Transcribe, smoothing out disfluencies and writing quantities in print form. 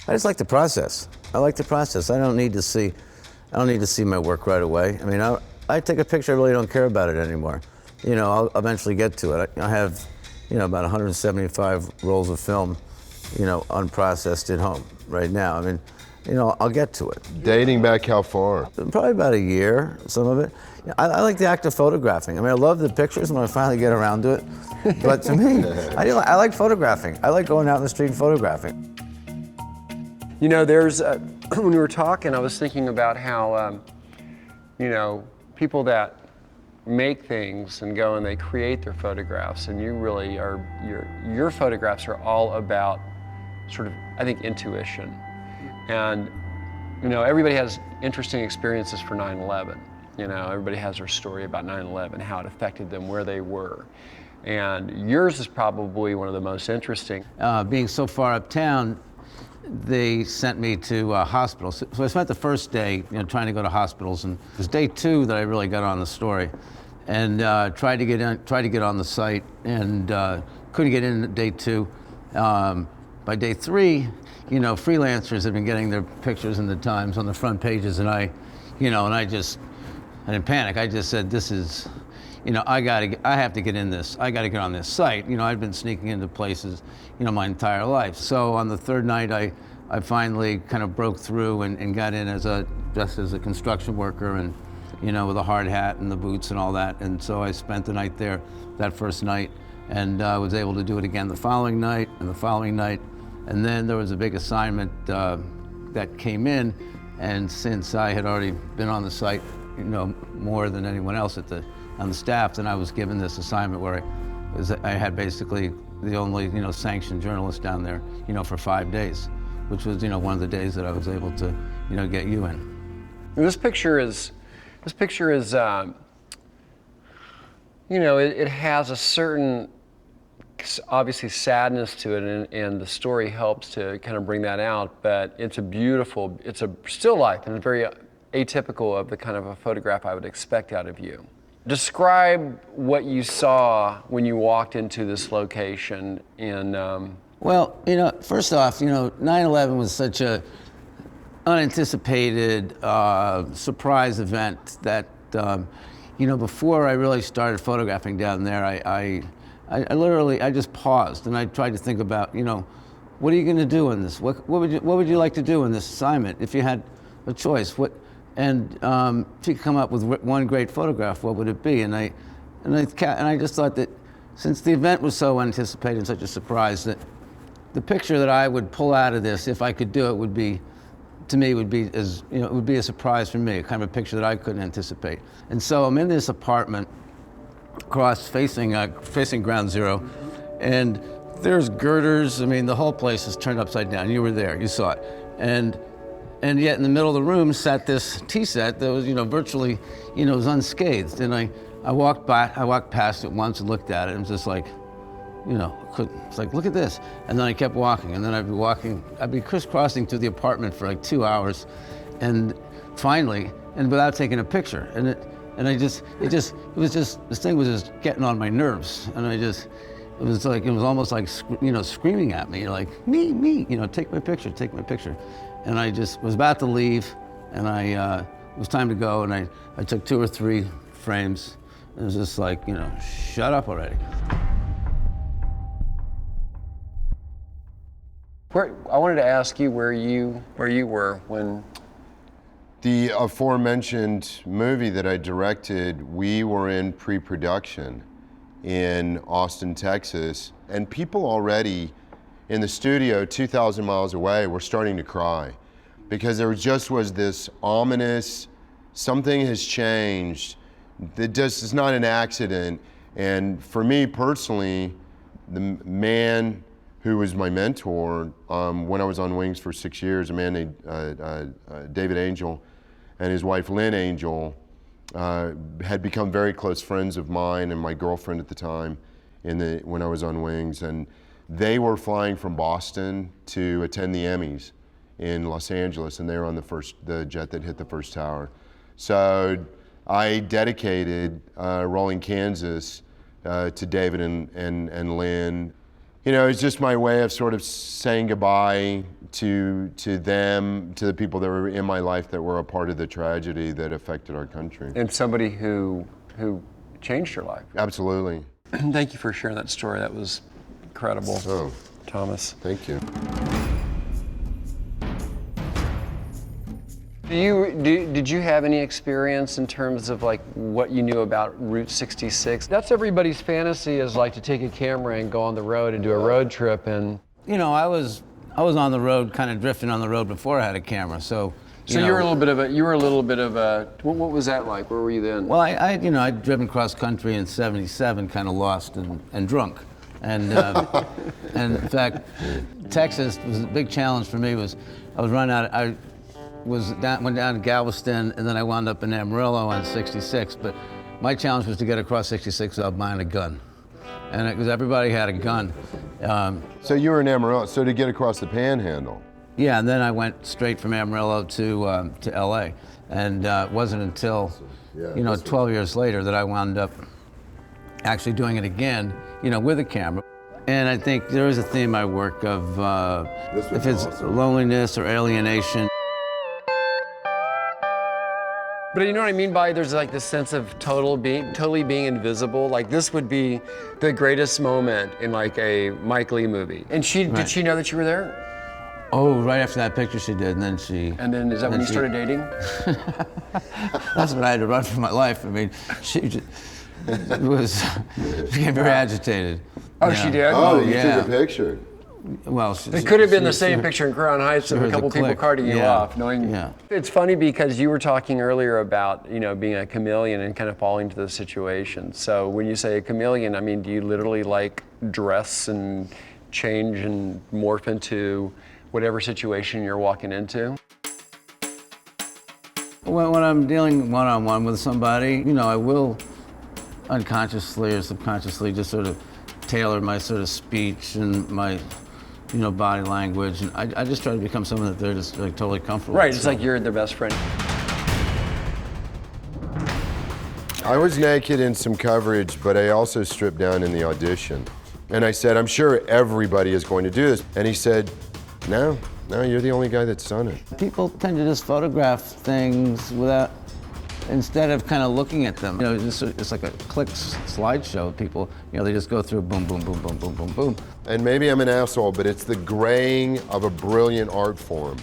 I just like the process. I like the process. I don't need to see my work right away. I mean, I take a picture, I really don't care about it anymore. You know, I'll eventually get to it. I have, you know, about 175 rolls of film, you know, unprocessed at home right now. I mean, you know, I'll get to it. Dating back how far? Probably about a year, some of it. I like the act of photographing. I mean, I love the pictures when I finally get around to it. But to me, I like photographing. I like going out in the street and photographing. You know, there's, when we were talking, I was thinking about how, you know, people that make things and go and they create their photographs, and you really are, your photographs are all about sort of, I think, intuition. And, you know, everybody has interesting experiences for 9/11. You know, everybody has their story about 9/11, how it affected them, where they were. And yours is probably one of the most interesting. Being so far uptown, they sent me to hospitals. So I spent the first day, you know, trying to go to hospitals, and it was day 2 that I really got on the story, and tried to get on the site, and couldn't get in day 2. By day 3, you know, freelancers have been getting their pictures in the Times on the front pages, and I didn't panic. I just said, this is, you know, I have to get in this. I got to get on this site. You know, I've been sneaking into places, you know, my entire life. So on the 3rd night, I finally kind of broke through and got in just as a construction worker, and, you know, with a hard hat and the boots and all that. And so I spent the night there, that first night, and was able to do it again the following night and the following night. And then there was a big assignment that came in, and since I had already been on the site, you know, more than anyone else on the staff, then I was given this assignment where I had basically the only, you know, sanctioned journalist down there, you know, for 5 days, which was, you know, one of the days that I was able to, you know, get you in. This picture is, you know, it has a certain, obviously, sadness to it, and the story helps to kind of bring that out, but it's a still life, and it's very atypical of the kind of a photograph I would expect out of you. Describe what you saw when you walked into this location in... Well, you know, first off, you know, 9/11 was such a unanticipated surprise event that, you know, before I really started photographing down there, I literally just paused and I tried to think about, you know, what are you going to do in this? What would you like to do in this assignment if you had a choice? If you could come up with one great photograph, what would it be? And I just thought that since the event was so unanticipated and such a surprise, that the picture that I would pull out of this, if I could do it, would be a surprise for me, kind of a picture that I couldn't anticipate. And so I'm in this apartment, facing ground zero, and there's girders. I mean, the whole place is turned upside down. You were there, you saw it. And yet in the middle of the room sat this tea set that was, you know, virtually, you know, was unscathed. And I walked past it once and looked at it, and it was just like, you know, it's like, look at this. And then I kept walking, and then I'd be crisscrossing through the apartment for like 2 hours, and finally, and without taking a picture. This thing was just getting on my nerves, and it was almost like, you know, screaming at me, like, me, you know, take my picture. And I just was about to leave, and it was time to go, and I took 2 or 3 frames, and it was just like, you know, shut up already. I wanted to ask you where you were when... The aforementioned movie that I directed, we were in pre-production in Austin, Texas, and people already in the studio 2,000 miles away were starting to cry because there just was this ominous, something has changed. That just is not an accident. And for me personally, the man who was my mentor when I was on Wings for 6 years, a man named David Angell, and his wife Lynn Angell had become very close friends of mine and my girlfriend at the time when I was on Wings. And they were flying from Boston to attend the Emmys in Los Angeles, and they were on the jet that hit the first tower. So I dedicated Rolling Kansas to David and Lynn. you know, it's just my way of sort of saying goodbye to them, to the people that were in my life that were a part of the tragedy that affected our country. And somebody who changed your life. Absolutely. Thank you for sharing that story. That was incredible, Oh, Thomas. thank you. Did you have any experience in terms of like what you knew about Route 66? That's everybody's fantasy, is like to take a camera and go on the road and do a road trip. And You know, I was on the road, kind of drifting on the road before I had a camera. So so you were a little bit of a. What was that like? Where were you then? Well, I'd driven cross country in +77, kind of lost and drunk. And and in fact, Texas was a big challenge for me. I went down to Galveston, and then I wound up in Amarillo on 66. But my challenge was to get across 66 without buying a gun, and because everybody had a gun. So you were in Amarillo, so to get across the Panhandle. Yeah, and then I went straight from Amarillo to LA, and it wasn't until 12 years later that I wound up actually doing it again, with a camera. And I think there is a theme in my work of if it's loneliness or alienation. But you know what I mean by there's like this sense of totally being invisible. Like this would be the greatest moment in like a Mike Leigh movie. And did she know that you were there? Oh, right after that picture she did, and then she... And then is that when you started dating? That's when I had to run for my life. I mean, she became very agitated. Oh, she did? Oh, you yeah. took a picture. Well, it could have been the same picture in Crown Heights of a couple people carting you off. Yeah. It's funny because you were talking earlier about, being a chameleon and kind of falling to the situation. So when you say a chameleon, I mean, do you literally like dress and change and morph into whatever situation you're walking into? When I'm dealing one-on-one with somebody, I will unconsciously or subconsciously just sort of tailor my sort of speech and my body language, and I just try to become someone that they're just like totally comfortable with. Right, it's like you're their best friend. I was naked in some coverage, but I also stripped down in the audition. And I said, I'm sure everybody is going to do this. And he said, no, you're the only guy that's done it. People tend to just photograph things instead of kind of looking at them. It's like a click slideshow. People, they just go through boom, boom, boom, boom, boom, boom, boom. And maybe I'm an asshole, but it's the graying of a brilliant art form.